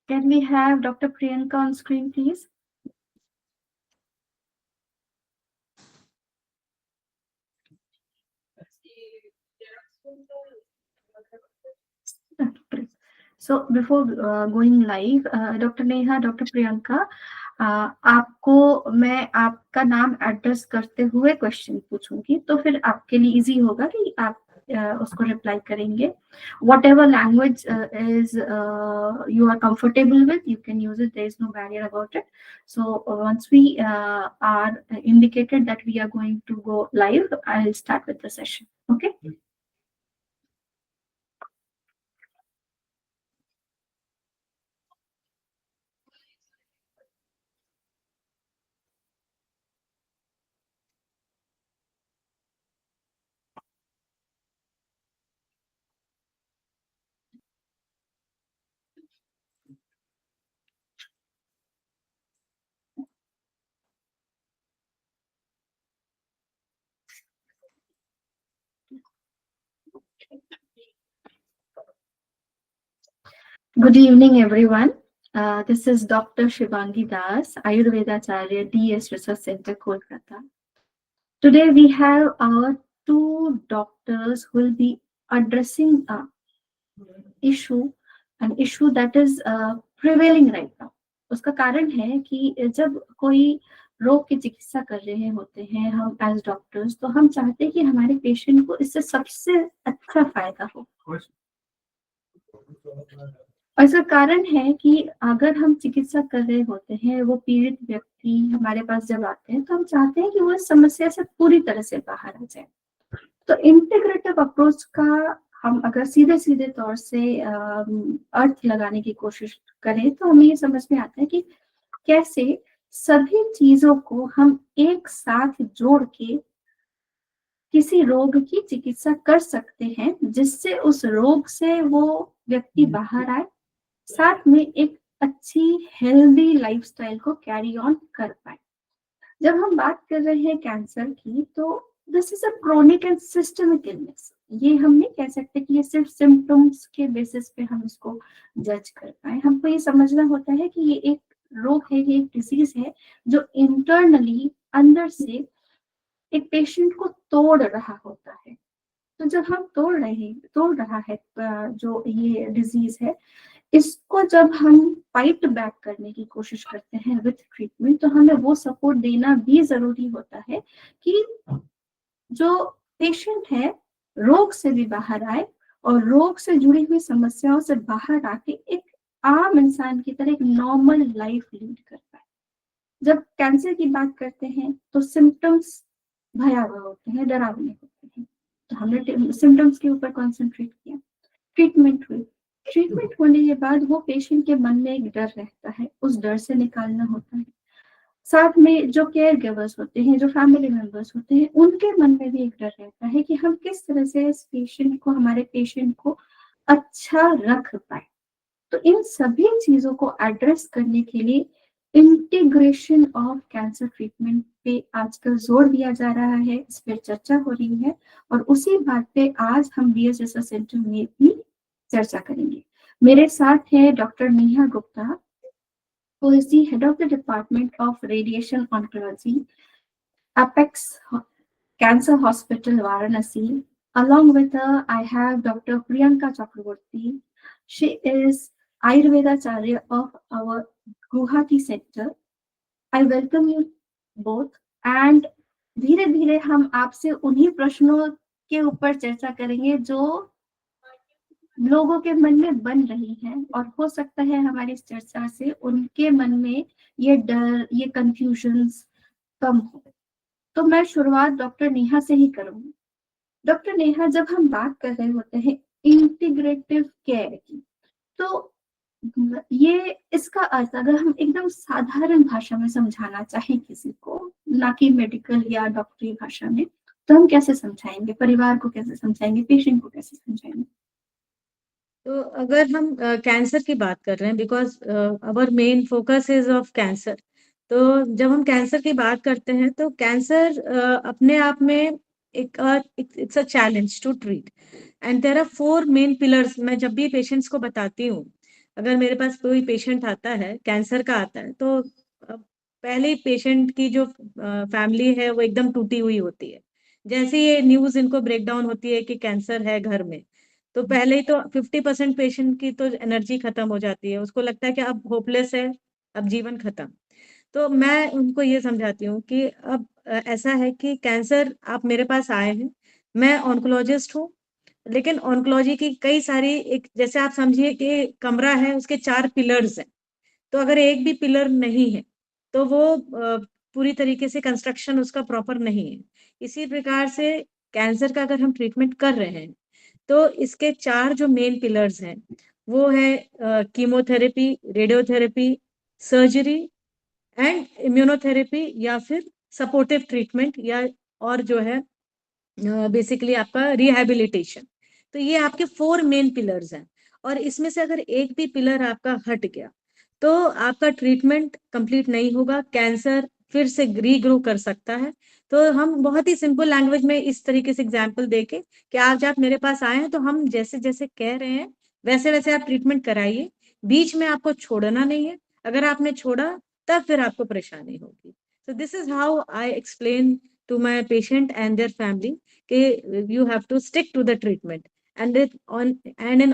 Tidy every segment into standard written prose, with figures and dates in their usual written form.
Can we have Dr. Priyanka on screen, please? So before going live, Dr. Neha, Dr. Priyanka, आपको मैं आपका नाम address करते हुए क्वेश्चन पूछूंगी, तो फिर आपके लिए इजी होगा कि आप उसको रिप्लाई करेंगे. Whatever language is you are comfortable with, you can use it. There is no barrier about it. So once we are indicated that we are going to go live, I'll start with the session. Okay. Good evening, everyone. This is Dr. Shivangi Das, Ayurvedacharya, DS Research Center, Kolkata. Today we have our two doctors who will be addressing an issue that is prevailing right now. उसका कारण है कि जब कोई रोग की चिकित्सा कर रहे होते हैं हम एज डॉक्टर्स, तो हम चाहते हैं कि हमारे पेशेंट को इससे सबसे अच्छा फायदा हो. और इसका कारण है कि अगर हम चिकित्सा कर रहे होते हैं, वो पीड़ित व्यक्ति हमारे पास जब आते हैं, तो हम चाहते हैं कि वो इस समस्या से पूरी तरह से बाहर आ जाए. तो इंटीग्रेटिव अप्रोच का हम अगर सीधे सीधे तौर से अर्थ लगाने की कोशिश करें, तो हमें ये समझ में आता है कि कैसे सभी चीजों को हम एक साथ जोड़ के किसी रोग की चिकित्सा कर सकते हैं, जिससे उस रोग से वो व्यक्ति बाहर आए, साथ में एक अच्छी हेल्दी लाइफस्टाइल को कैरी ऑन कर पाए. जब हम बात कर रहे हैं कैंसर की, तो this is a chronic and systemic illness. ये हम नहीं कह सकते कि ये सिर्फ सिम्टम्स के बेसिस पे हम इसको जज कर पाए. हमको ये समझना होता है कि ये एक रोग है, ये एक डिजीज है जो इंटरनली अंदर से एक पेशेंट को तोड़ रहा होता है. तो जब हम तोड़ रहा है जो ये डिजीज है, इसको जब हम फाइट बैक करने की कोशिश करते हैं विथ ट्रीटमेंट, तो हमें वो सपोर्ट देना भी जरूरी होता है कि जो पेशेंट है रोग से भी बाहर आए और रोग से जुड़ी हुई समस्याओं से बाहर आके एक आम इंसान की तरह एक नॉर्मल लाइफ लीड कर पाए. जब कैंसर की बात करते हैं तो सिम्टम्स भयावह होते हैं, डरावने होते हैं. तो हमने सिम्टम्स के ऊपर कॉन्सेंट्रेट किया. ट्रीटमेंट हुई. ट्रीटमेंट होने के बाद वो पेशेंट के मन में एक डर रहता है, उस डर से निकालना होता है. साथ में जो केयर गिवर्स होते हैं, जो फैमिली मेंबर्स होते हैं, उनके मन में भी एक डर रहता है कि हम किस तरह से इस हमारे पेशेंट को अच्छा रख पाए. तो इन सभी चीजों को एड्रेस करने के लिए इंटीग्रेशन ऑफ कैंसर ट्रीटमेंट पे आजकल जोर दिया जा रहा है, इस पर चर्चा हो रही है, और उसी बात पे आज हम DS रिसर्च सेंटर में भी चर्चा करेंगे. मेरे साथ है doctor Neha Gupta, who is the head of the Department of Radiation Oncology, Apex Cancer Hospital, Varanasi. Along with her, I have Dr. Priyanka Chakraborty. She is Ayurvedacharya of our Guwahati Center. I welcome you both. And धीरे धीरे हम आपसे उन्हीं प्रश्नों के ऊपर चर्चा करेंगे जो लोगों के मन में बन रही है, और हो सकता है हमारी इस चर्चा से उनके मन में ये डर, ये कंफ्यूजन्स कम हो. तो मैं शुरुआत डॉक्टर नेहा से ही करूंगी. डॉक्टर नेहा, जब हम बात कर रहे होते हैं इंटीग्रेटिव केयर की, तो ये इसका अर्थ अगर हम एकदम साधारण भाषा में समझाना चाहें किसी को, ना कि मेडिकल या डॉक्टरी भाषा में, तो हम कैसे समझाएंगे? परिवार को कैसे समझाएंगे? पेशेंट को कैसे समझाएंगे? तो अगर हम कैंसर की बात कर रहे हैं, because our main focus is of cancer, तो जब हम कैंसर की बात करते हैं तो कैंसर अपने आप में it's a challenge to treat, and there are 4 main pillars. मैं जब भी पेशेंट्स को बताती हूँ अगर मेरे पास कोई पेशेंट आता है, कैंसर का आता है, तो पहले पेशेंट की जो फैमिली है वो एकदम टूटी हुई होती है। जैसे ये न्यूज इनको ब्रेक डाउन होती है कि कैंसर है घर में, तो पहले ही तो 50% पेशेंट की तो एनर्जी खत्म हो जाती है, उसको लगता है कि अब होपलेस है, अब जीवन खत्म। तो मैं उनको ये समझाती हूँ कि अब ऐसा है कि कैंसर, आप मेरे पास आए हैं, मैं ऑन्कोलॉजिस्ट हूँ, लेकिन ऑन्कोलॉजी की कई सारी, एक जैसे आप समझिए कि कमरा है, उसके 4 पिलर्स हैं, तो अगर एक भी पिलर नहीं है तो वो पूरी तरीके से कंस्ट्रक्शन उसका प्रॉपर नहीं है। इसी प्रकार से कैंसर का अगर हम ट्रीटमेंट कर रहे हैं तो इसके 4 जो मेन पिलर्स हैं वो है chemotherapy, radiotherapy, surgery and immunotherapy, या फिर सपोर्टिव ट्रीटमेंट, या और जो है बेसिकली आपका रिहैबिलिटेशन। तो ये आपके 4 मेन पिलर्स हैं, और इसमें से अगर एक भी पिलर आपका हट गया तो आपका ट्रीटमेंट कंप्लीट नहीं होगा, कैंसर फिर से रीग्रो कर सकता है। तो हम बहुत ही सिंपल लैंग्वेज में इस तरीके से एग्जांपल देके कि आज आप मेरे पास आए हैं तो हम जैसे जैसे कह रहे हैं वैसे वैसे आप ट्रीटमेंट कराइए, बीच में आपको छोड़ना नहीं है, अगर आपने छोड़ा तब फिर आपको परेशानी होगी। So this is how I explain to my patient and their family कि you have to stick to the treatment, and in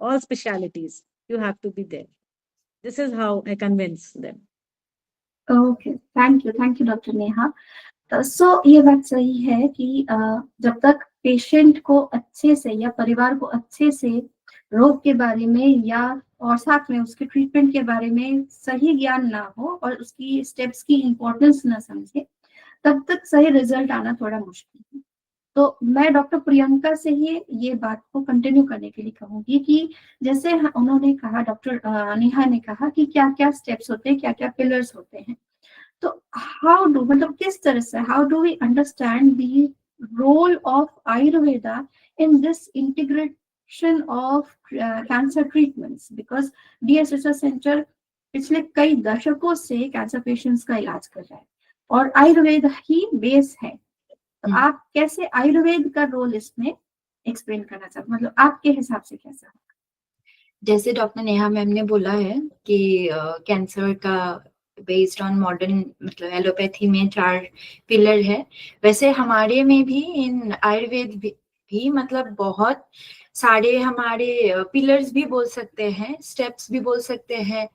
all specialities you have to be there. This is how I convince them. Okay, thank you doctor Neha. So ये बात सही है कि जब तक patient को अच्छे से या परिवार को अच्छे से रोग के बारे में या और साथ में उसके ट्रीटमेंट के बारे में सही ज्ञान ना हो और उसकी स्टेप्स की इम्पोर्टेंस ना समझे, तब तक सही रिजल्ट आना थोड़ा मुश्किल है। तो मैं डॉक्टर प्रियंका से ही ये बात को कंटिन्यू करने के लिए कहूंगी कि जैसे उन्होंने कहा, डॉक्टर नेहा ने कहा कि क्या क्या स्टेप्स होते हैं, क्या क्या पिलर्स होते हैं। तो हाउ डू, मतलब किस तरह से, how do we understand the role of Ayurveda in this integration of cancer treatments, because DS research centre पिछले कई दशकों से कैंसर पेशेंट्स का इलाज कर रहा है और आयुर्वेद ही बेस है। तो आप कैसे आयुर्वेद का रोल इसमें एक्सप्लेन करना चाहते, मतलब आपके हिसाब से कैसा? जैसे डॉक्टर नेहा मैम ने बोला है कि कैंसर का बेस्ड ऑन मॉडर्न मतलब एलोपैथी में 4 पिलर है, वैसे हमारे में भी इन आयुर्वेद भी मतलब बहुत सारे हमारे पिलर्स भी बोल सकते हैं, स्टेप्स भी बोल सकते हैं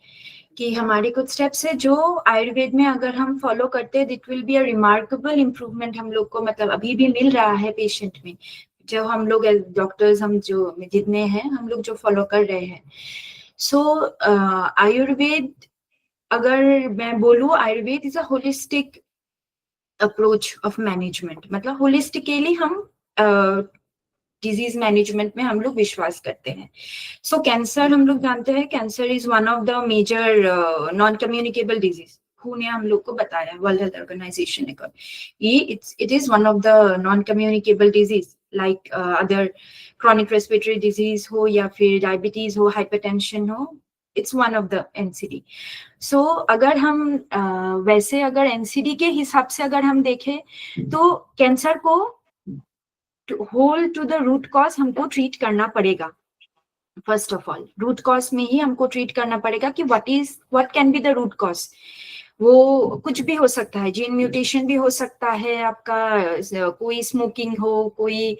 कि हमारे कुछ स्टेप्स है जो आयुर्वेद में अगर हम फॉलो करते हैं it will be a remarkable improvement हम लोग को मतलब अभी भी मिल रहा है पेशेंट में, जो हम लोग डॉक्टर्स हम जो जितने हैं हम लोग जो फॉलो कर रहे हैं। सो आयुर्वेद, अगर मैं बोलूँ, Ayurveda is a holistic approach of management, मतलब होलिस्टिकली हम डिजीज मैनेजमेंट में हम लोग विश्वास करते हैं। सो कैंसर हम लोग जानते हैं, cancer is one of the major non communicable disease, हु ने हम लोग को बताया, वर्ल्ड हेल्थ ऑर्गेनाइजेशन ने कहा it is one of the non communicable disease like other chronic respiratory disease हो या फिर डायबिटीज हो, हाइपरटेंशन हो, it's one of the NCD. So अगर हम वैसे अगर एनसीडी के हिसाब से अगर हम देखें तो कैंसर को whole to the root cause हमको ट्रीट करना पड़ेगा। First of all root cause में ही हमको ट्रीट करना पड़ेगा कि what can be the root cause. वो कुछ भी हो सकता है, जीन म्यूटेशन भी हो सकता है, आपका कोई स्मोकिंग हो, कोई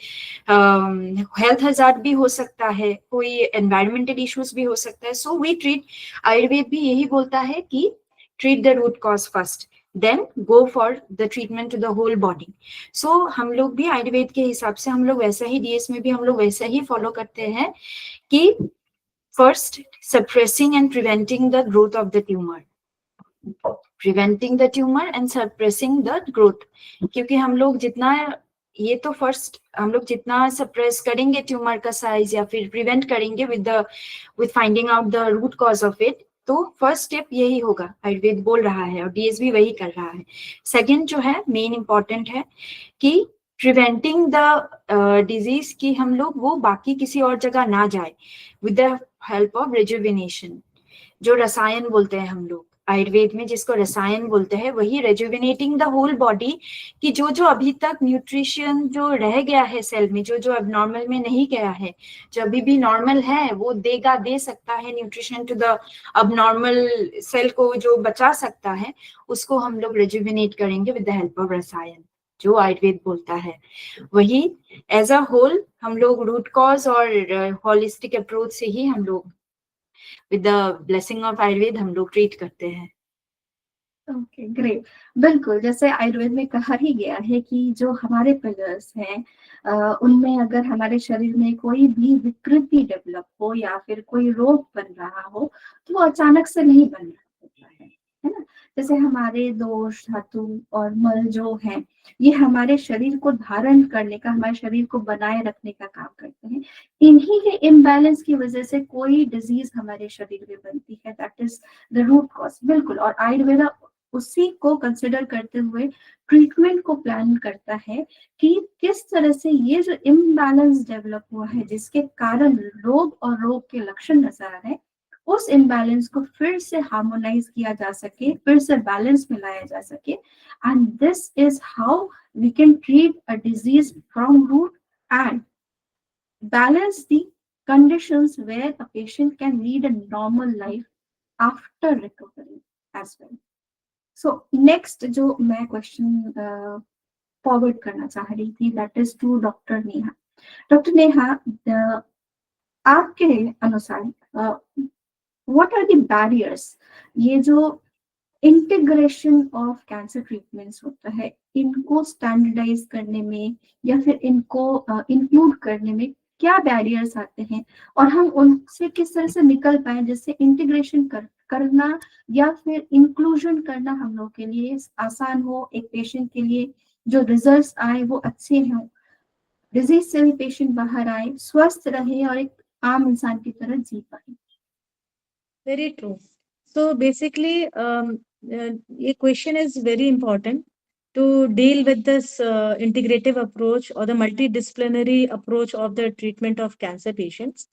हेल्थ हजार्ड भी हो सकता है, कोई एनवायरमेंटल इश्यूज भी हो सकता है। सो वी ट्रीट, आयुर्वेद भी यही बोलता है कि treat the root cause first, then go for the treatment to the whole body. So हम लोग भी आयुर्वेद के हिसाब से हम लोग वैसा ही, डीएस में भी हम लोग वैसा ही फॉलो करते हैं कि first suppressing and preventing the growth of the tumour, preventing the tumour and suppressing the growth. क्योंकि हम लोग जितना, ये तो फर्स्ट हम लोग जितना सप्रेस करेंगे ट्यूमर का साइज या फिर प्रिवेंट करेंगे with finding out the root cause of it, तो फर्स्ट स्टेप यही होगा, आयुर्वेद बोल रहा है और डीएस भी वही कर रहा है। सेकेंड जो है मेन इंपॉर्टेंट है कि प्रिवेंटिंग द डिजीज की हम लोग वो बाकी किसी और जगह ना जाए with the help of rejuvenation, जो रसायन बोलते हैं हम लोग, आयुर्वेद में जिसको रसायन बोलते हैं, वही रेजुविनेटिंग द होल बॉडी, कि जो जो अभी तक न्यूट्रिशन जो रह गया है सेल में, जो जो अब नॉर्मल में नहीं गया है, जो अभी भी नॉर्मल है वो दे सकता है न्यूट्रिशन टू द अब नॉर्मल सेल को, जो बचा सकता है उसको हम लोग रेजुविनेट करेंगे विद द हेल्प ऑफ रसायन, जो आयुर्वेद बोलता है। वही एज अ होल हम लोग रूट कॉज और होलिस्टिक अप्रोच से ही हम लोग with the blessing of Ayurveda हम लोग ट्रीट करते हैं। Okay, great. बिल्कुल, जैसे आयुर्वेद में कहा ही गया है कि जो हमारे पिलर्स हैं उनमें अगर हमारे शरीर में कोई भी विकृति डेवलप हो या फिर कोई रोग बन रहा हो तो वो अचानक से नहीं बन रहा होता है ना। जैसे हमारे दोष, धातु और मल जो हैं, ये हमारे शरीर को धारण करने का, हमारे शरीर को बनाए रखने का काम करते हैं। इन्हीं के इम्बैलेंस की वजह से कोई डिजीज हमारे शरीर में बनती है, that is the root cause. बिल्कुल, और आयुर्वेदा उसी को कंसिडर करते हुए ट्रीटमेंट को प्लान करता है कि किस तरह से ये जो इम्बैलेंस डेवलप हुआ है, जिसके कारण रोग और रोग के लक्षण नजर आ रहे हैं, उस इम्बैलेंस को फिर से हार्मोनाइज किया जा सके, फिर से बैलेंस में लाया जा सके। And this is how we can treat a disease from root and balance the conditions where a patient can lead a normal life after recovery as well. So next जो मैं क्वेश्चन फॉरवर्ड करना चाह रही थी, that is to doctor Neha. Doctor Neha, आपके अनुसार what are the barriers, ये जो इंटीग्रेशन ऑफ कैंसर ट्रीटमेंट्स होता है, इनको स्टैंडर्डाइज करने में या फिर इनको इंक्लूड करने में क्या बैरियर्स आते हैं, और हम उनसे किस तरह से निकल पाए, जिससे इंटीग्रेशन करना या फिर इंक्लूजन करना हम लोग के लिए आसान हो, एक पेशेंट के लिए जो रिजल्ट्स आए वो अच्छे हों, डिजीज से भी पेशेंट बाहर आए, स्वस्थ रहे और एक आम इंसान की तरह जी पाए। Very true. So basically, a question is very important to deal with this integrative approach or the multidisciplinary approach of the treatment of cancer patients.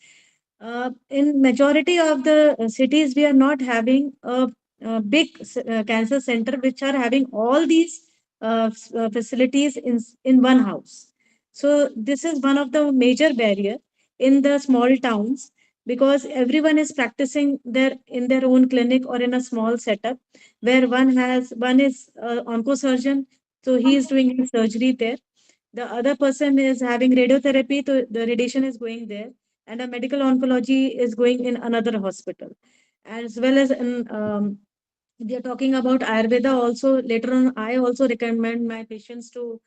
In majority of the cities, we are not having a big cancer center which are having all these facilities in one house. So this is one of the major barrier in the small towns, because everyone is practicing in their own clinic or in a small setup, where one is oncosurgeon, so he is doing his surgery there. The other person is having radiotherapy, so the radiation is going there, and a medical oncology is going in another hospital, as well as in we are talking about Ayurveda also. Later on, I also recommend my patients to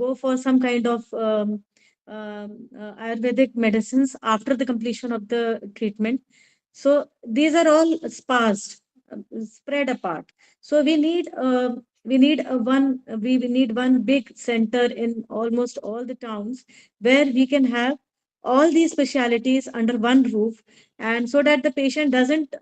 go for some kind of Ayurvedic medicines after the completion of the treatment. So these are all sparse, spread apart. So we need one big center in almost all the towns, where we can have all these specialities under one roof, and so that the patient doesn't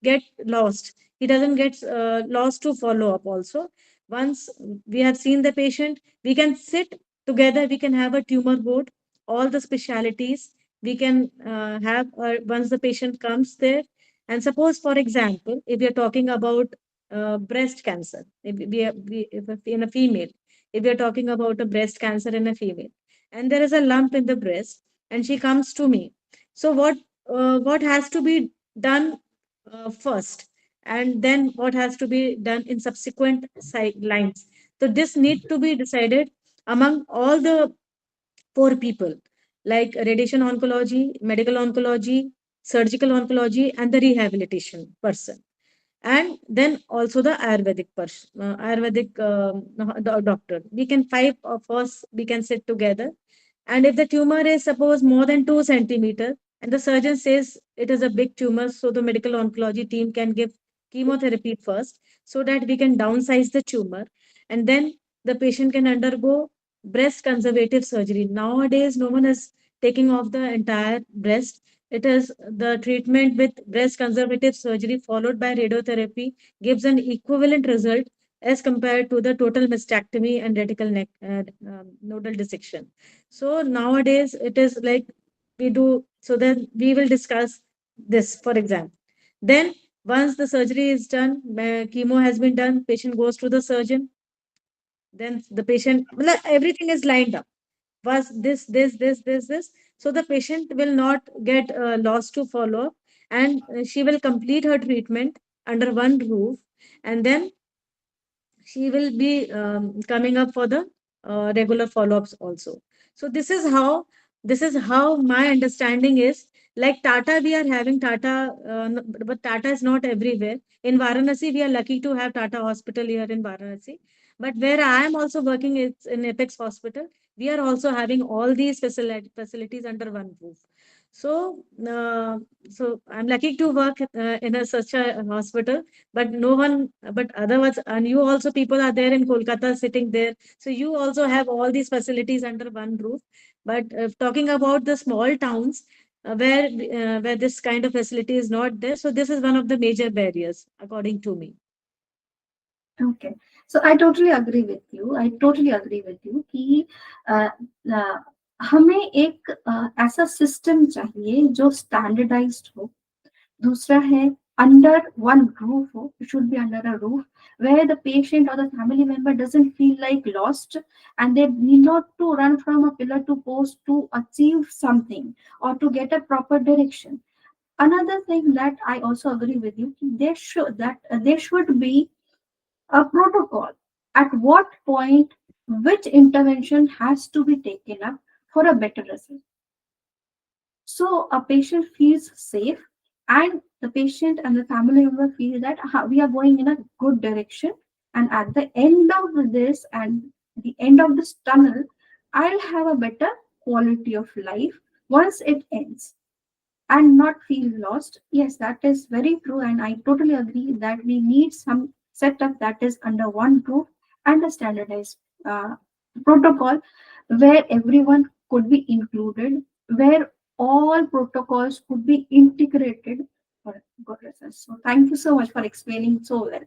get lost. He doesn't get lost to follow up also. Once we have seen the patient, we can sit together, we can have a tumor board, all the specialities we can have once the patient comes there. And suppose, for example, if we are talking about breast cancer, if in a female, if we are talking about a breast cancer in a female, and there is a lump in the breast, and she comes to me, so what has to be done first, and then what has to be done in subsequent lines? So this need to be decided among all the four people, like radiation oncology, medical oncology, surgical oncology, and the rehabilitation person. And then also the Ayurvedic person, Ayurvedic doctor. We can five of us, we can sit together. And if the tumor is suppose more than 2 centimeter, and the surgeon says it is a big tumor, so the medical oncology team can give chemotherapy first, so that we can downsize the tumor, and then the patient can undergo breast conservative surgery. Nowadays, no one is taking off the entire breast. It is the treatment with breast conservative surgery followed by radiotherapy gives an equivalent result as compared to the total mastectomy and radical neck nodal dissection. So nowadays it is like we do. So then we will discuss this, for example. Then Once the surgery is done, chemo has been done, patient goes to the surgeon, then the patient, everything is lined up. Was this. So the patient will not get lost to follow up, and she will complete her treatment under one roof, and then she will be coming up for the regular follow-ups also. So this is how my understanding is. Like Tata, we are having Tata, but Tata is not everywhere. In Varanasi, we are lucky to have Tata Hospital here in Varanasi. But where I am also working, it's in Apex Hospital. We are also having all these facilities under one roof. So, so I'm lucky to work in such a hospital, but no one, but otherwise, and you also people are there in Kolkata sitting there. So you also have all these facilities under one roof. But talking about the small towns where this kind of facility is not there, so this is one of the major barriers, according to me. Okay, so I totally agree with you. I totally agree with you कि अ, अ, हमें एक ऐसा system चाहिए जो standardised हो. दूसरा है under one roof हो, it should be under a roof where the patient or the family member doesn't feel like lost, and they need not to run from a pillar to post to achieve something or to get a proper direction. Another thing that I also agree with you, there should be a protocol at what point which intervention has to be taken up for a better result. So a patient feels safe, and the patient and the family member feel that we are going in a good direction. And at the end of this and the end of this tunnel, I'll have a better quality of life once it ends and not feel lost. Yes, that is very true. And I totally agree that we need some setup that is under one roof and a standardized protocol where everyone could be included, where all protocols could be integrated for good results. So thank you so much for explaining so well.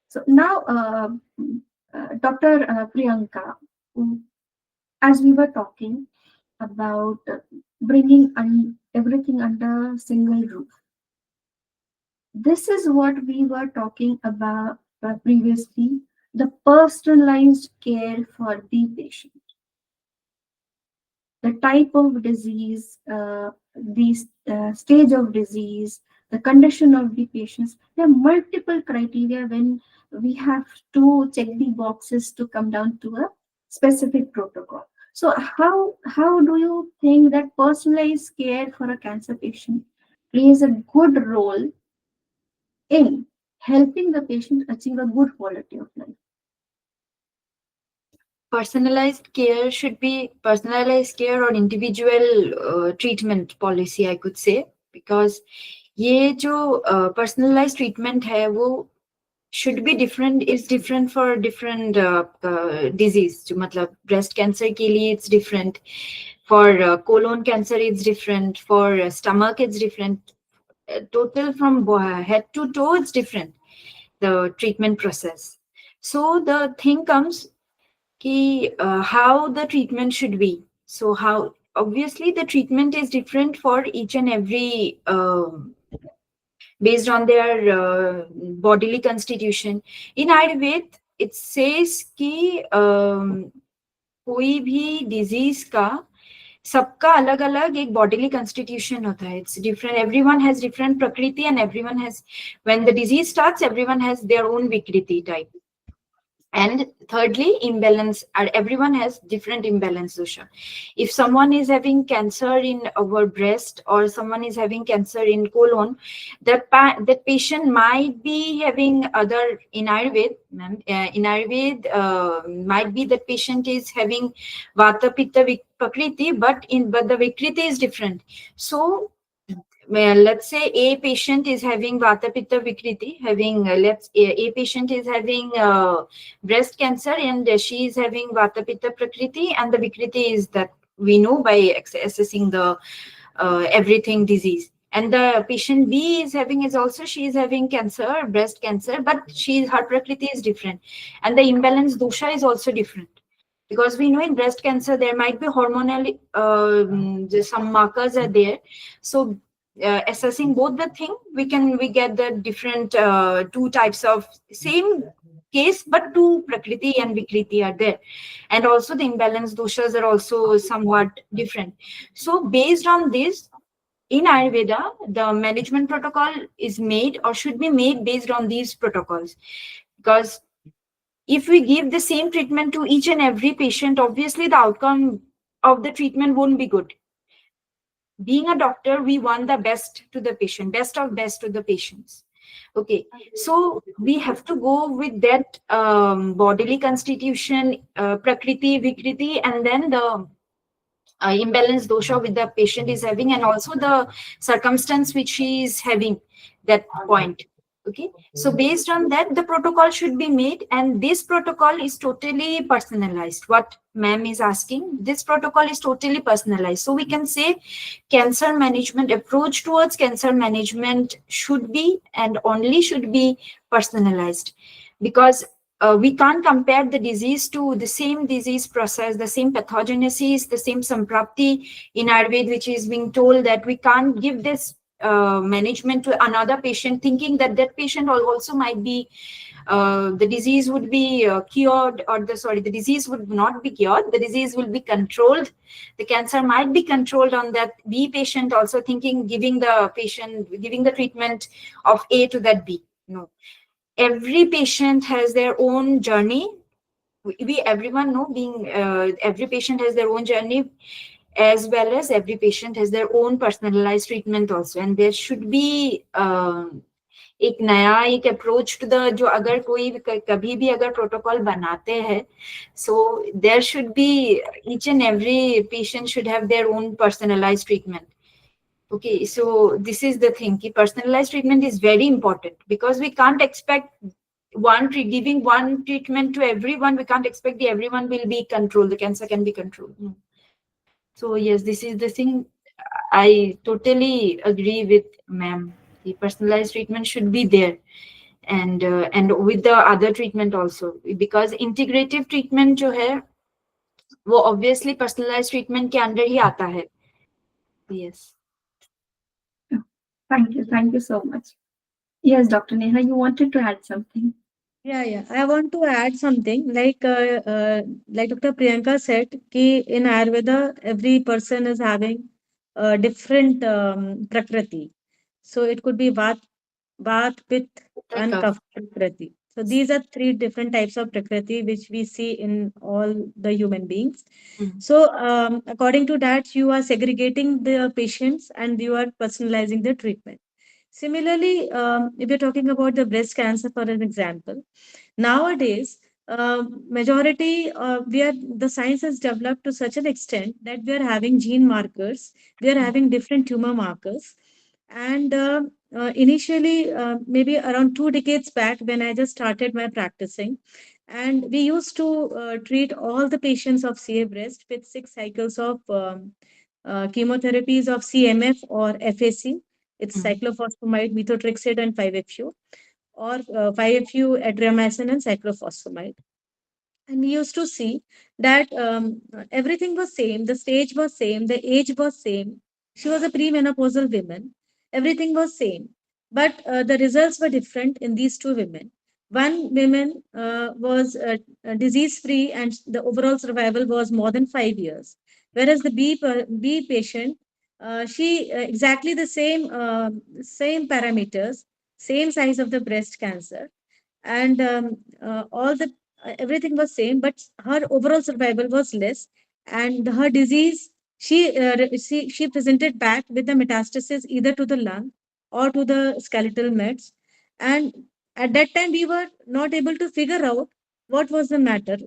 So now, Dr. Priyanka, as we were talking about bringing everything under single roof. This is what we were talking about previously, the personalized care for the patient. The type of disease, the stage of disease, the condition of the patients. There are multiple criteria when we have to check the boxes to come down to a specific protocol. So how do you think that personalized care for a cancer patient plays a good role in helping the patient achieve a good quality of life? Personalized care should be personalized care or individual treatment policy, I could say, because ये जो personalized treatment है वो should be different, is different for different disease. जो मतलब breast cancer के लिए it's different, for colon cancer it's different, for stomach it's different, total from head to toe it's different, the treatment process. So the thing comes ki, how the treatment should be. So how obviously the treatment is different for each and every based on their bodily constitution. In Ayurveda, it says कि कोई भी disease का सबका अलग अलग एक bodily constitution होता है. It's different. Everyone has different prakriti, and everyone has, when the disease starts, everyone has their own vikriti type. And thirdly, imbalance. Everyone has different imbalance dosha. If someone is having cancer in our breast or someone is having cancer in colon, that patient might be having other, in Ayurveda, might be that patient is having Vata Pitta Prakriti, but the Vikriti is different. So well, let's say a patient is having Vata Pitta Vikriti, having a patient is having breast cancer, and she is having Vata Pitta Prakriti, and the Vikriti is that we know by assessing the everything disease. And the patient B is also she is having cancer, breast cancer, but her Prakriti is different, and the imbalance dosha is also different. Because we know in breast cancer there might be hormonal some markers are there. So assessing both the thing, we get the different two types of same case, but two prakriti and vikriti are there, and also the imbalanced doshas are also somewhat different. So based on this, in Ayurveda, the management protocol is made or should be made based on these protocols. Because if we give the same treatment to each and every patient, obviously the outcome of the treatment won't be good. Being a doctor, we want the best to the patient, best of best to the patients. Okay, so we have to go with that bodily constitution, prakriti, vikriti, and then the imbalance dosha with the patient is having, and also the circumstance which he is having that point. Okay, so based on that, the protocol should be made, and this protocol is totally personalized. What ma'am is asking, this protocol is totally personalized. So we can say cancer management approach towards cancer management should be and only should be personalized, because we can't compare the disease to the same disease process, the same pathogenesis, the same samprapti in Ayurveda, which is being told that we can't give this management to another patient, thinking that that patient also might be, the disease would be cured, or the disease would not be cured, the disease will be controlled. The cancer might be controlled on that B patient also, thinking giving the treatment of A to that B. No, every patient has their own journey. We everyone know, being every patient has their own journey, as well as every patient has their own personalized treatment also, and there should be एक नया एक approach to the, जो अगर कोई कभी भी अगर protocol बनाते हैं, so there should be each and every patient should have their own personalized treatment. Okay, so this is the thing, ki personalized treatment is very important, because we can't expect giving one treatment to everyone. We can't expect everyone will be controlled, the cancer can be controlled. No. So yes, this is the thing. I totally agree with ma'am. The personalized treatment should be there, and with the other treatment also, because integrative treatment जो है वो obviously personalized treatment के अंदर ही आता है. Yes. Thank you so much. Yes, Dr. Neha, you wanted to add something. Yeah. I want to add something like Dr. Priyanka said, ki in Ayurveda, every person is having a different prakriti. So it could be Vata, Pitta, and Kapha prakriti. So these are three different types of prakriti which we see in all the human beings. So according to that, you are segregating the patients and you are personalizing the treatment. Similarly, if you're talking about the breast cancer, for an example, nowadays, majority the science has developed to such an extent that we are having gene markers, we are having different tumor markers, and initially, maybe around 2 decades back, when I just started my practicing, and we used to treat all the patients of CA breast with 6 cycles of chemotherapies of CMF or FAC. It's cyclophosphamide, methotrexate, and 5-FU, or 5-FU, adriamycin, and cyclophosphamide. And we used to see that everything was same, the stage was same, the age was same. She was a premenopausal woman. Everything was same, but the results were different in these two women. One woman was disease free, and the overall survival was more than 5 years, whereas the B patient, she exactly the same parameters, same size of the breast cancer, and all the everything was same, but her overall survival was less, and her disease, she presented back with the metastasis either to the lung or to the skeletal mets, and at that time we were not able to figure out what was the matter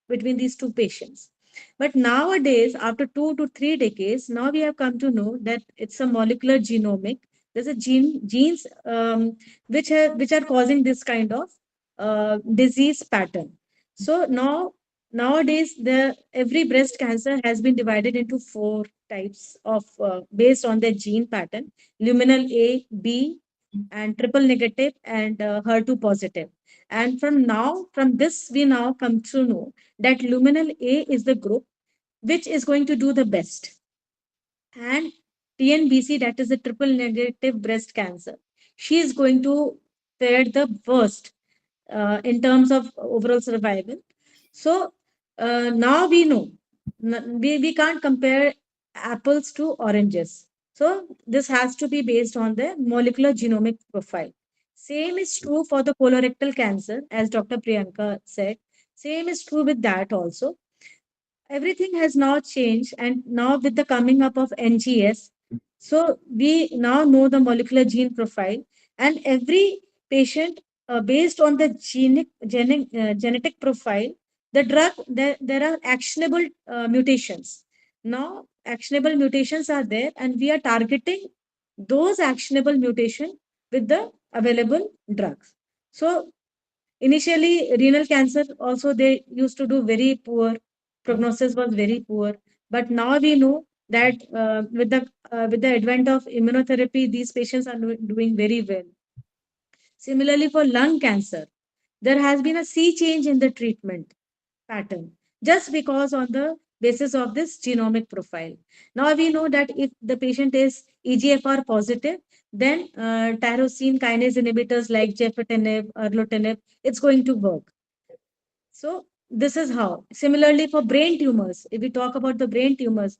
between these two patients. But nowadays, after 2 to 3 decades, now we have come to know that it's a molecular genomic. There's a genes which are causing this kind of disease pattern. So nowadays, the every breast cancer has been divided into 4 types of based on their gene pattern: luminal A, B, and triple negative, and HER2 positive. And from this, we now come to know that luminal A is the group which is going to do the best, and TNBC, that is a triple negative breast cancer, she is going to fare the worst in terms of overall survival. So now we know, we can't compare apples to oranges. So this has to be based on the molecular genomic profile. Same is true for the colorectal cancer, as Dr. Priyanka said. Same is true with that also. Everything has now changed, and now with the coming up of NGS, so we now know the molecular gene profile, and every patient, based on the genetic profile, the drug, there are actionable mutations. Now actionable mutations are there, and we are targeting those actionable mutation with the available drugs. So initially, renal cancer also, they used to do very poor. Prognosis was very poor. But now we know that with the advent of immunotherapy, these patients are doing very well. Similarly, for lung cancer, there has been a sea change in the treatment pattern just because on the basis of this genomic profile. Now we know that if the patient is EGFR positive, then tyrosine kinase inhibitors like gefitinib, erlotinib, it's going to work. So this is how. Similarly, for brain tumors, if we talk about the brain tumors,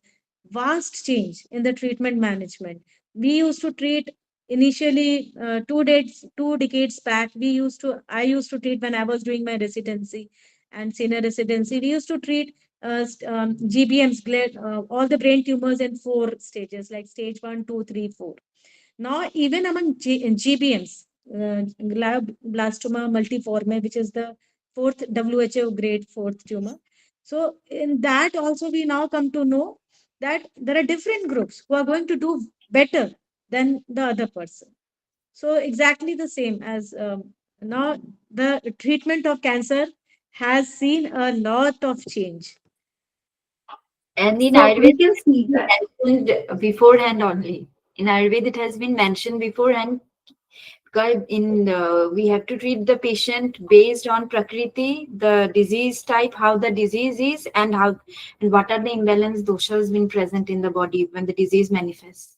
vast change in the treatment management. We used to treat initially 2 decades back. I used to treat when I was doing my residency and senior residency. We used to treat GBMs, all the brain tumors in 4 stages, like stage 1, 2, 3, 4. Now, even among GBMs, glioblastoma multiforme, which is the fourth WHO grade fourth tumor. So, in that also, we now come to know that there are different groups who are going to do better than the other person. So, exactly the same as now the treatment of cancer has seen a lot of change. And in So we Ayurveda, can see that. mentioned beforehand only. In Ayurveda, it has been mentioned beforehand. Because we have to treat the patient based on Prakriti, the disease type, how the disease is, and what are the imbalance doshas been present in the body when the disease manifests.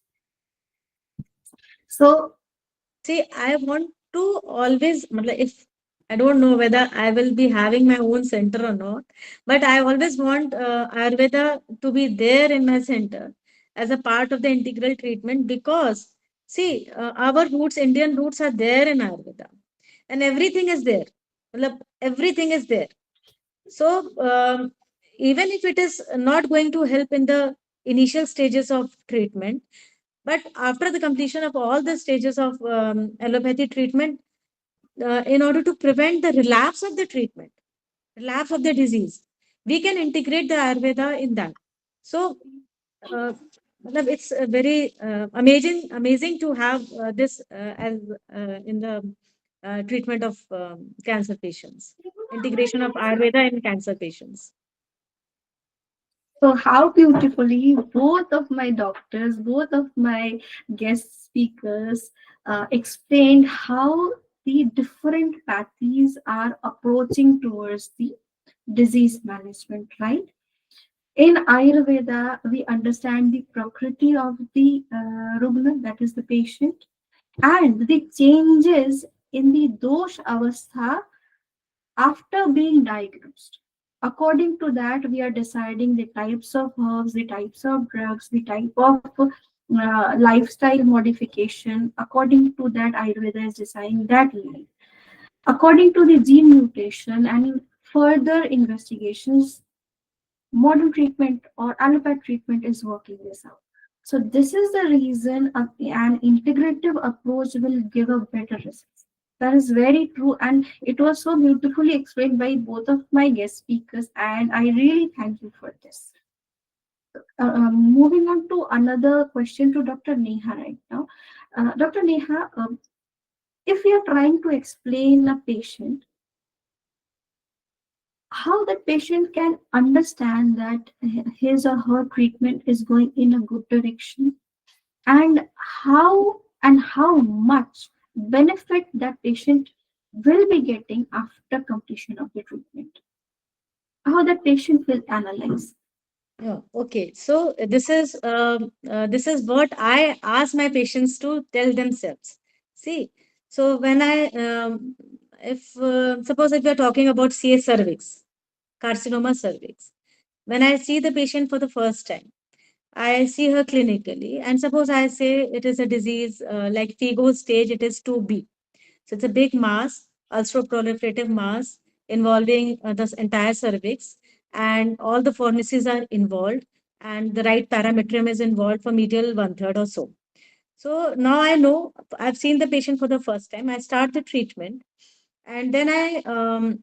So See, I want to always, if I don't know whether I will be having my own center or not, but I always want Ayurveda to be there in my center as a part of the integral treatment, because, see, our roots, Indian roots, are there in Ayurveda, and everything is there. Everything is there. So, even if it is not going to help in the initial stages of treatment, but after the completion of all the stages of allopathy treatment, in order to prevent the relapse of the treatment, relapse of the disease, we can integrate the Ayurveda in that. So, it's very amazing to have this as in the treatment of cancer patients. Integration of Ayurveda in cancer patients. So how beautifully both of my doctors, both of my guest speakers explained how the different pathies are approaching towards the disease management, right? In Ayurveda, we understand the prakriti of the rugna, that is the patient, and the changes in the dosh avastha after being diagnosed. According to that, we are deciding the types of herbs, the types of drugs, the type of lifestyle modification. According to that, Ayurveda is deciding that line. According to the gene mutation and in further investigations, modern treatment or allopathic treatment is working this out. So this is the reason an integrative approach will give a better results. That is very true, and it was so beautifully explained by both of my guest speakers, and I really thank you for this. Moving on to another question to Dr. Neha right now. Dr. Neha, if we are trying to explain a patient, how that patient can understand that his or her treatment is going in a good direction, and how much benefit that patient will be getting after completion of the treatment, how that patient will analyze. Yeah, okay. So this is what I ask my patients to tell themselves. See, so when I if suppose if we are talking about CS cervix, carcinoma cervix, when I see the patient for the first time, I see her clinically, and suppose I say it is a disease like FIGO stage, it is 2B. So it's a big mass, ulcerative mass involving the entire cervix, and all the fornices are involved, and the right parametrium is involved for medial one third or so. So now I know, I've seen the patient for the first time. I start the treatment, and then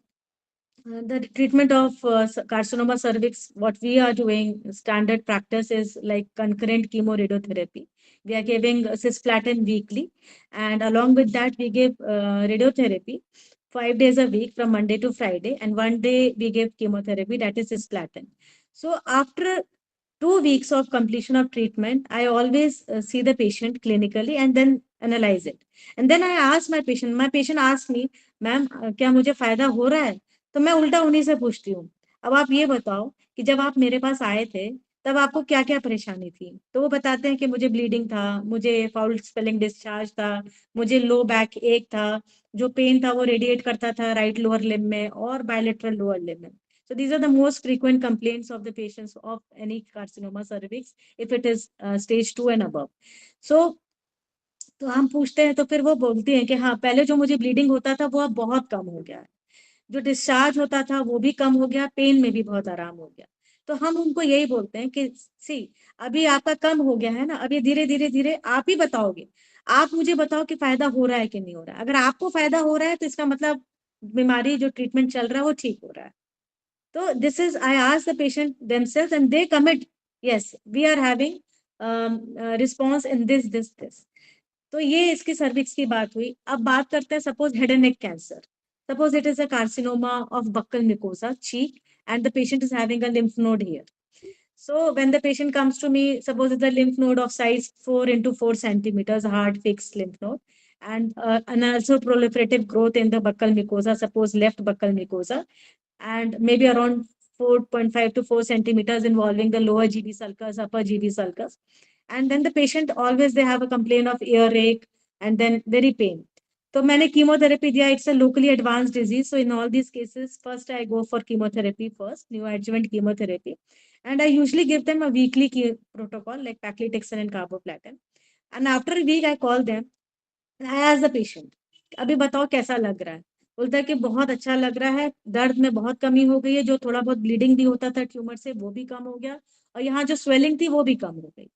the treatment of carcinoma cervix, what we are doing, standard practice is like concurrent chemoradiotherapy. We are giving cisplatin weekly, and along with that, we give radiotherapy 5 days a week from Monday to Friday, and one day we give chemotherapy, that is cisplatin. So after 2 weeks of completion of treatment, I always see the patient clinically and then analyze it. And then I ask my patient asks me, ma'am क्या मुझे फायदा हो रहा है? तो मैं उल्टा उन्हीं से पूछती हूँ, अब आप ये बताओ कि जब आप मेरे पास आए थे तब आपको क्या क्या परेशानी थी? तो वो बताते हैं कि मुझे ब्लीडिंग था, मुझे फाउल स्पेलिंग डिस्चार्ज था, मुझे लो बैक एक था, जो पेन था वो रेडिएट करता था राइट लोअर लिम्ब में और बायलेटरल लोअर लिम्ब में. So these are the most frequent complaints of the patients of any carcinoma cervix if it is stage 2 and above. So तो हम पूछते हैं तो फिर वो बोलती हैं कि हाँ पहले जो मुझे ब्लीडिंग होता था वो अब बहुत कम हो गया है, जो डिस्चार्ज होता था वो भी कम हो गया, पेन में भी बहुत आराम हो गया. तो हम उनको यही बोलते हैं कि सी अभी आपका कम हो गया है ना, अभी धीरे धीरे धीरे आप ही बताओगे, आप मुझे बताओ कि फायदा हो रहा है कि नहीं हो रहा है. अगर आपको फायदा हो रहा है तो इसका मतलब बीमारी जो ट्रीटमेंट चल रहा है वो ठीक हो रहा है. So this is, I ask the patient themselves and they commit, yes, we are having response in this. तो ये इसकी सर्विक्स की बात हुई. अब बात करते हैं suppose head and neck cancer. Suppose it is a carcinoma of buccal mucosa, cheek, and the patient is having a lymph node here. So when the patient comes to me, suppose it's a lymph node of size 4 into 4 centimeters, hard fixed lymph node, and an also proliferative growth in the buccal mucosa, suppose left buccal mucosa, and maybe around 4.5 to 4 centimeters involving the lower GB sulcus, upper GB sulcus. And then the patient always they have a complaint of earache and then very pain. So मैंने chemotherapy दिया, it's a locally advanced disease. So in all these cases, first I go for chemotherapy first, neoadjuvant chemotherapy. And I usually give them a weekly protocol like paclitaxel and carboplatin. And after a week, I call them as a patient, अभी बताओ कैसा लग रहा है? बोलता है कि बहुत अच्छा लग रहा है, दर्द में बहुत कमी हो गई है, जो थोड़ा बहुत ब्लीडिंग भी होता था ट्यूमर से वो भी कम हो गया, और यहाँ जो स्वेलिंग थी वो भी कम हो गई.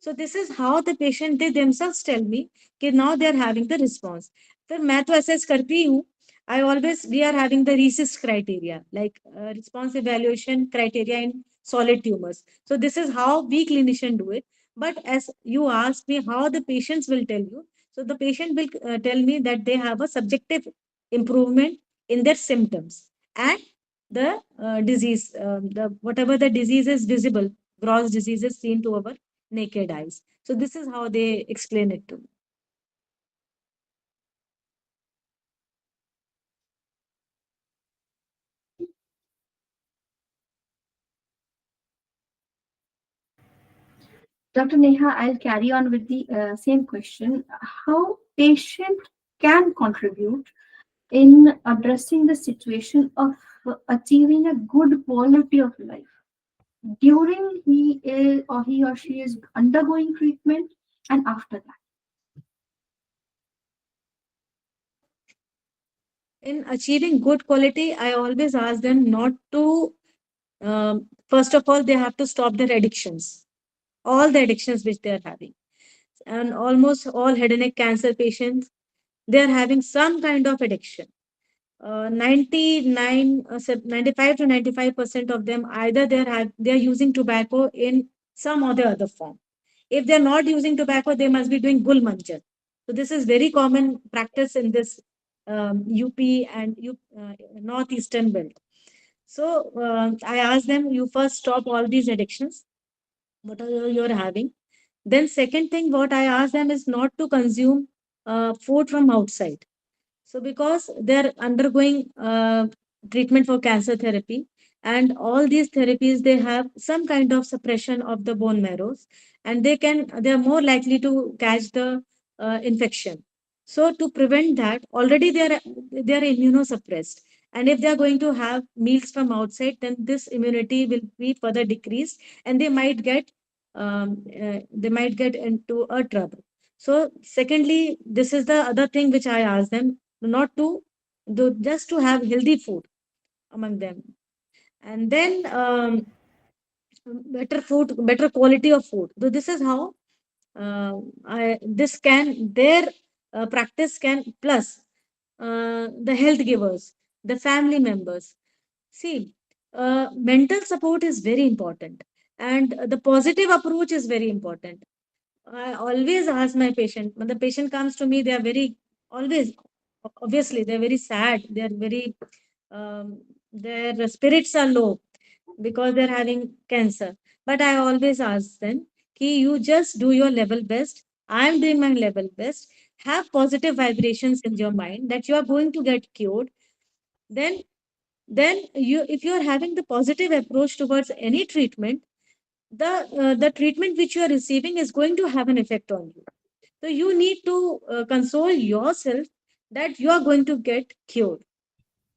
So this is how the patient they themselves tell me कि now they are having the response. फिर मैं तो असेस करती ही हूँ. I always we are having the RECIST criteria like response evaluation criteria in solid tumors. So this is how we clinician do it. But as you asked me how the patients will tell you, so the patient will tell me that they have a subjective improvement in their symptoms and the disease, the whatever the disease is visible, gross disease is seen to our naked eyes. So this is how they explain it to me. Dr. Neha, I'll carry on with the same question. How patient can contribute in addressing the situation of achieving a good quality of life during he is or he or she is undergoing treatment and after that? In achieving good quality, I always ask them not to, first of all, they have to stop their addictions, all the addictions which they are having. And almost all head and neck cancer patients, they are having some kind of addiction. 95 to 95% of them either they are using tobacco in some or the other form. If they are not using tobacco, they must be doing gul manjan. So this is very common practice in this UP and northeastern belt. So I ask them, you first stop all these addictions, whatever you're having. Then second thing, what I ask them is not to consume food from outside. So because they're undergoing treatment for cancer therapy, and all these therapies, they have some kind of suppression of the bone marrows, and they are more likely to catch the infection. So to prevent that, already they are immunosuppressed, and if they are going to have meals from outside, then this immunity will be further decreased, and they might get into a trouble. So secondly, this is the other thing which I ask them, not to do, just to have healthy food among them. And then better food, better quality of food. So this is how this can their practice can plus the health givers, the family members. See, mental support is very important, and the positive approach is very important. I always ask my patient, when the patient comes to me, they are very always, obviously, they're very sad. They're very, their spirits are low because they're having cancer. But I always ask them, ki you just do your level best. I'm doing my level best. Have positive vibrations in your mind that you are going to get cured. Then, then you, if you are having the positive approach towards any treatment, the treatment which you are receiving is going to have an effect on you. So you need to console yourself that you are going to get cured.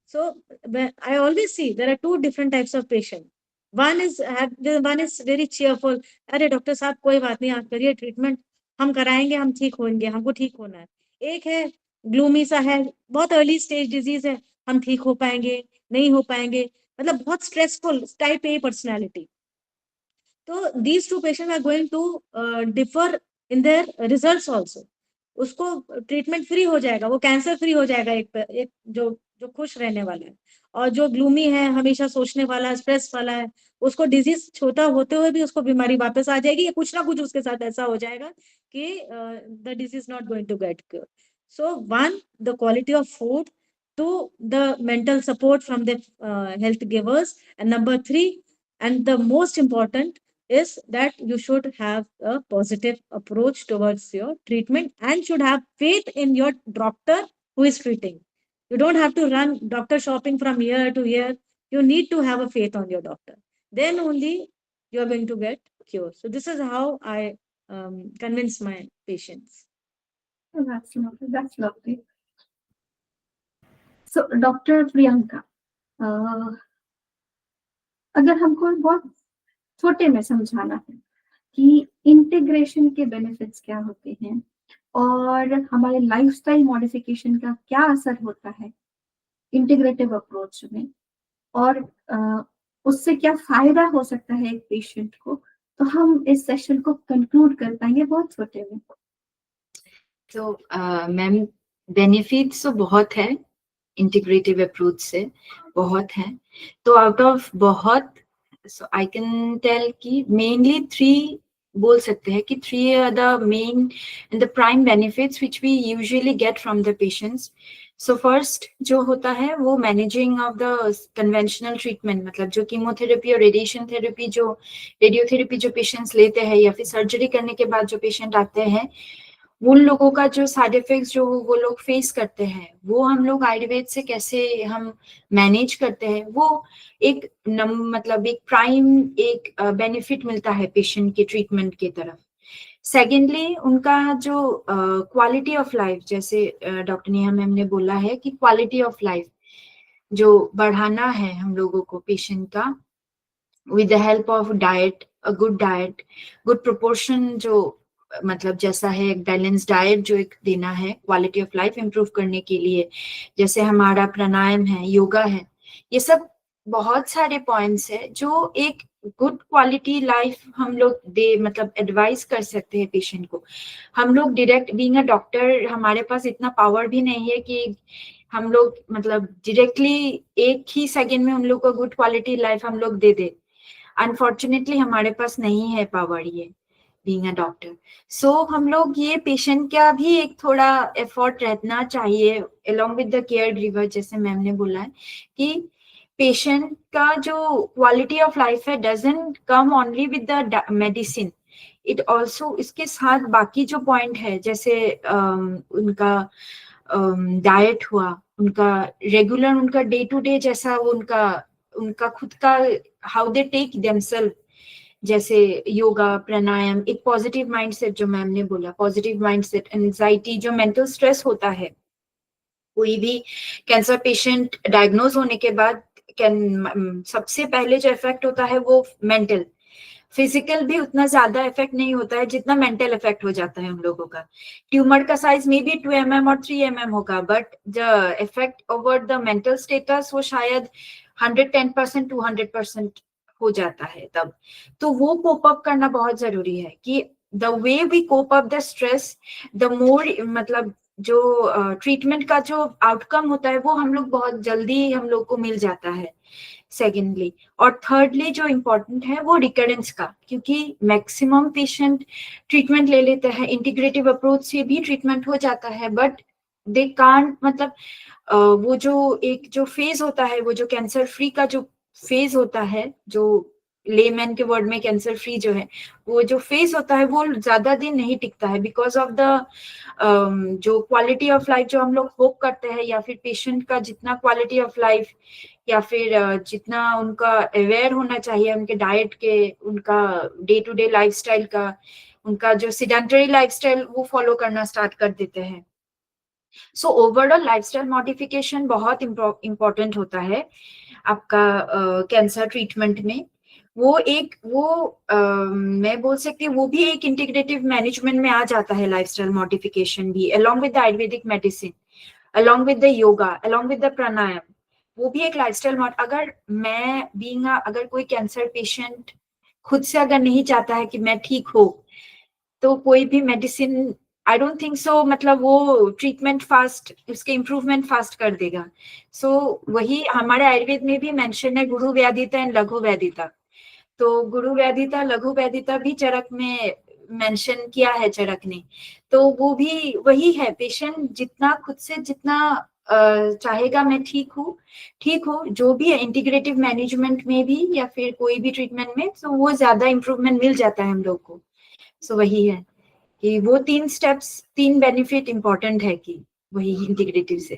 So I always see there are two different types of patient. One is very cheerful. अरे doctor साहब कोई बात नहीं, आप करिए treatment, हम कराएंगे, हम ठीक होंगे, हमको ठीक होना है. एक है ग्लूमी सा है, बहुत अर्ली स्टेज डिजीज है, हम ठीक हो पाएंगे, नहीं हो पाएंगे, मतलब बहुत स्ट्रेसफुल टाइप ए पर्सनैलिटी. तो these two patients are going to differ in their results also. उसको ट्रीटमेंट फ्री हो जाएगा, वो कैंसर फ्री हो जाएगा, एक जो जो खुश रहने वाला है, और जो ग्लूमी है, हमेशा सोचने वाला, स्ट्रेस वाला है, उसको डिजीज छोटा होते हुए भी उसको बीमारी वापस आ जाएगी, या कुछ ना कुछ उसके साथ ऐसा हो जाएगा कि the disease not going to get cure. So one, the quality of food, to the mental support from the health givers, and number 3, and the most important is that you should have a positive approach towards your treatment and should have faith in your doctor who is treating. You don't have to run doctor shopping from year to year. You need to have a faith on your doctor. Then only you are going to get cured. So this is how I convince my patients. Oh, that's lovely. That's lovely. So, Dr. Priyanka, अगर हमको बहुत छोटे में समझाना है कि integration के benefits क्या होते हैं और हमारे लाइफस्टाइल मॉडिफिकेशन का क्या असर होता है इंटीग्रेटिव अप्रोच में, और उससे क्या फायदा हो सकता है एक पेशेंट को, तो हम इस सेशन को कंक्लूड कर पाएंगे बहुत छोटे में. तो मैम, बेनिफिट्स तो बहुत है इंटीग्रेटिव अप्रोच से, बहुत है. तो आउट ऑफ बहुत, so I can tell कि mainly 3 बोल सकते हैं कि 3 are the main and the prime benefits which we usually get from the patients. So first जो होता है वो managing of the conventional treatment, मतलब जो कीमोथेरेपी और रेडिएशन थेरेपी, जो रेडियोथेरेपी जो पेशेंट्स लेते हैं या फिर सर्जरी करने के बाद जो पेशेंट आते हैं, उन लोगों का जो साइड इफेक्ट्स जो वो लोग फेस करते हैं, वो हम लोग आयुर्वेद से कैसे हम मैनेज करते हैं, वो एक मतलब एक प्राइम एक बेनिफिट मिलता है पेशेंट के ट्रीटमेंट की तरफ. सेकेंडली उनका जो क्वालिटी ऑफ लाइफ, जैसे डॉक्टर नेहा मैम ने बोला है कि क्वालिटी ऑफ लाइफ जो बढ़ाना है हम लोगों को पेशेंट का, with the help of diet, a good diet, good proportion, जो मतलब जैसा है एक बैलेंस डाइट जो एक देना है क्वालिटी ऑफ लाइफ इंप्रूव करने के लिए, जैसे हमारा प्राणायाम है, योगा है, ये सब बहुत सारे पॉइंट्स है जो एक गुड क्वालिटी लाइफ हम लोग दे मतलब एडवाइस कर सकते हैं पेशेंट को. हम लोग डायरेक्ट बीइंग अ डॉक्टर, हमारे पास इतना पावर भी नहीं है कि हम लोग मतलब डायरेक्टली एक ही सेकेंड में उन लोग को गुड क्वालिटी लाइफ हम लोग दे दे. अनफॉर्चुनेटली हमारे पास नहीं है पावर ये बीइंग अ डॉक्टर. सो हम लोग ये पेशेंट का भी एक थोड़ा एफर्ट रहना चाहिए along with the care giver, जैसे मैम ने बोला है कि पेशेंट का जो क्वालिटी ऑफ लाइफ है doesn't come only with the medicine, it also इसके साथ बाकी जो पॉइंट है, जैसे उनका डाइट हुआ, उनका रेगुलर, उनका डे टू डे जैसा उनका उनका खुद का हाउ दे टेक देमसेल्फ, जैसे योगा, प्राणायाम, एक पॉजिटिव माइंडसेट जो मैम ने बोला, पॉजिटिव माइंडसेट, एंजाइटी, जो मेंटल स्ट्रेस होता है, कोई भी कैंसर पेशेंट डायग्नोज होने के बाद सबसे पहले जो इफेक्ट होता है वो मेंटल, फिजिकल भी उतना ज्यादा इफेक्ट नहीं होता है जितना मेंटल इफेक्ट हो जाता है हम लोगों का। ट्यूमर का साइज मे बी 2 mm और 3 mm होगा, but the effect over the mental status वो शायद 110% 200% हो जाता है तब। तो वो कोप अप करना बहुत जरूरी है कि the way we cope up the stress, the more, मतलब जो ट्रीटमेंट का जो आउटकम होता है वो हम लोग बहुत जल्दी हम लोग को मिल जाता है, सेकेंडली। और थर्डली जो इम्पोर्टेंट है वो रिकरेंस का, क्योंकि मैक्सिमम पेशेंट ट्रीटमेंट ले लेते हैं, इंटीग्रेटिव अप्रोच से भी ट्रीटमेंट हो जाता है, बट दे कांट, मतलब वो जो एक जो फेज होता है, वो जो कैंसर फ्री का जो फेज होता है, जो लेमैन के वर्ड में कैंसर फ्री जो है, वो जो फेज होता है वो ज्यादा दिन नहीं टिकता है, बिकॉज ऑफ द जो क्वालिटी ऑफ लाइफ जो हम लोग होप करते हैं, या फिर पेशेंट का जितना क्वालिटी ऑफ लाइफ, या फिर जितना उनका अवेयर होना चाहिए उनके डाइट के, उनका डे टू डे लाइफस्टाइल का, उनका जो सिडेंटरी लाइफस्टाइल वो फॉलो करना स्टार्ट कर देते हैं। सो ओवरऑल लाइफस्टाइल मॉडिफिकेशन बहुत इम्पोर्टेंट होता है आपका कैंसर ट्रीटमेंट में। वो एक मैं बोल सकती हूँ वो भी एक इंटीग्रेटिव मैनेजमेंट में आ जाता है, लाइफस्टाइल मॉडिफिकेशन भी, along with the Ayurvedic medicine, along with the yoga, along with the pranayama, वो भी एक लाइफस्टाइल अगर मैं बीइंग अगर कोई कैंसर पेशेंट खुद से अगर नहीं चाहता है कि मैं ठीक हो, तो कोई भी medicine I don't think so, मतलब वो ट्रीटमेंट फास्ट, उसके इम्प्रूवमेंट फास्ट कर देगा। सो वही हमारे आयुर्वेद में भी मेंशन है, गुरु व्याधिता एंड लघु व्याधिता। तो गुरु व्याधिता, लघु व्याधिता भी चरक में मेंशन किया है चरक ने। तो वो भी वही है, पेशेंट जितना खुद से जितना चाहेगा मैं ठीक हो, जो भी है इंटीग्रेटिव मैनेजमेंट में भी या फिर कोई भी ट्रीटमेंट में, तो वो ज्यादा इम्प्रूवमेंट मिल जाता है हम लोग को। सो वही है कि वो 3 स्टेप्स, 3 बेनिफिट इम्पोर्टेंट है कि वही इंटीग्रेटिव से।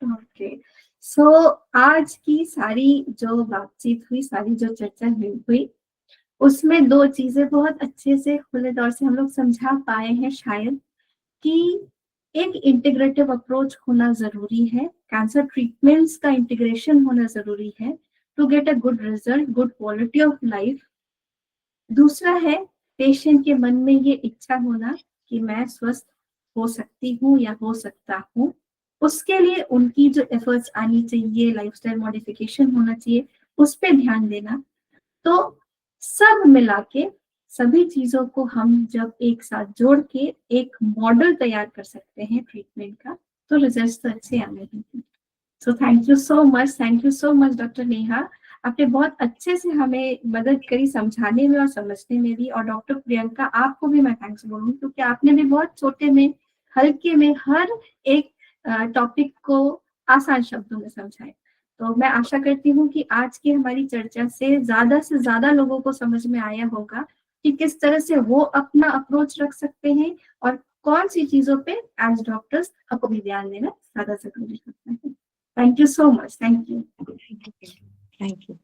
ओके, सो आज की सारी जो बातचीत हुई, सारी जो चर्चा हुई, उसमें 2 चीजें बहुत अच्छे से खुले तौर से हम लोग समझा पाए हैं शायद, कि एक इंटीग्रेटिव अप्रोच होना जरूरी है, कैंसर ट्रीटमेंट्स का इंटीग्रेशन होना जरूरी है to get a good result, good quality of life. दूसरा है पेशेंट के मन में ये इच्छा होना कि मैं स्वस्थ हो सकती हूँ या हो सकता हूँ, उसके लिए उनकी जो एफर्ट्स आनी चाहिए, लाइफस्टाइल मॉडिफिकेशन होना चाहिए, उस पर ध्यान देना। तो सब मिला के सभी चीजों को हम जब एक साथ जोड़ के एक मॉडल तैयार कर सकते हैं ट्रीटमेंट का, तो रिजल्ट्स तो अच्छे आने हैं। So thank you so much doctor Neha, आपने बहुत अच्छे से हमें मदद करी समझाने में और समझने में भी। और डॉक्टर प्रियंका, आपको भी मैं थैंक्स बोलूँ, क्योंकि आपने भी बहुत छोटे में, हल्के में हर एक टॉपिक को आसान शब्दों में समझाया। तो मैं आशा करती हूँ कि आज की हमारी चर्चा से ज्यादा लोगों को समझ में आया होगा कि किस तरह से वो अपना अप्रोच रख सकते हैं और कौन सी चीजों पे एज डॉक्टर्स आपको भी ध्यान देना ज्यादा जरूरी होता है। Thank you so much. Thank you. Thank you.